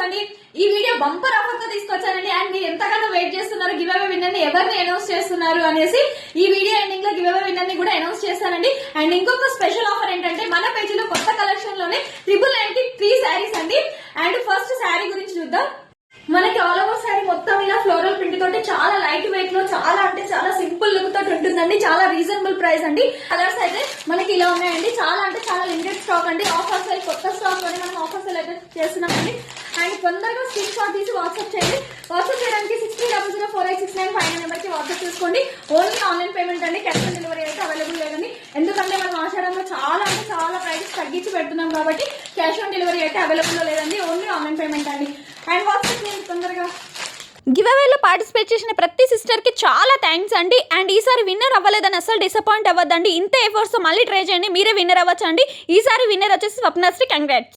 అండి. ఈ video bumper offer తో తీసుకొచ్చానండి. అండ్ మీరు ఎంతగానో వెయిట్ చేస్తున్నారు గివ్ అవే విన్నర్ ని ఎవరిని అనౌన్స్ చేస్తున్నారు అనేసి ఈ వీడియో ఎండింగ్ లో గివ్ అవే విన్నర్ ని కూడా అనౌన్స్ చేస్తానండి. అండ్ ఇంకొక స్పెషల్ ఆఫర్ ఏంటంటే మన పేజీలో కొత్త కలెక్షన్ లోనే 999 శారీస్ అండి. అండ్ ఫస్ట్ శారీ గురించి చూద్దాం. మనకి ఆల్ ఓవర్ శారీ మొత్తం ఇలా ఫ్లోరల్ ప్రింట్ తోటి చాలా లైట్ వెయిట్ లో చాలా అంటే చాలా సింపుల్ లుక్ తోటి ఉంటుందండి. చాలా రీజనబుల్ ప్రైస్ అండి. కలర్స్ అయితే మనకి ఇలా ఉన్నాయండి. చాలా అంటే చాలా లిమిటెడ్ స్టాక్ అండి. ఆఫర్ సేల్ కొత్త స్టాక్ తోని మనం ఆఫర్ సేల్ అయితే చేస్తున్నామండి. అండ్ తొందరగా స్క్రీన్ షాట్ తీసి వాట్సాప్ చేయండి. వాట్సాప్ చేయడానికి 60004869 నెంబర్ కి వాట్సాప్ చేసుకోండి. ఓన్లీ ఆన్లైన్ పేమెంట్ అండి. క్యాష్ ఆన్ డెలివరీ అయితే అవైలబుల్ లేదండి. ఎందుకంటే మనం ఆషాఢంలో చాలా అంటే చాలా ప్రైసెస్ తగ్గించి పెడుతున్నాం కాబట్టి క్యాష్ ఆన్ డెలివరీ అయితే అవైలబుల్ లేదండి. ఓన్లీ ఆన్లైన్ పేమెంట్ అండి. అండ్ వాట్సాప్ చేయండి తొందరగా. గివ్ అవేలో పార్టిసిపేట్ చేసిన ప్రతి సిస్టర్కి చాలా థ్యాంక్స్ అండి. అండ్ ఈసారి విన్నర్ అవ్వలేదని అసలు డిసప్పాయింట్ అవ్వద్దండి. ఇంత ఎఫర్ట్స్ మళ్ళీ ట్రై చేయండి, మీరే విన్నర్ అవ్వచ్చు అండి. ఈసారి విన్నర్ వచ్చేసి స్వప్నశ్రీ. కంగ్రాట్స్.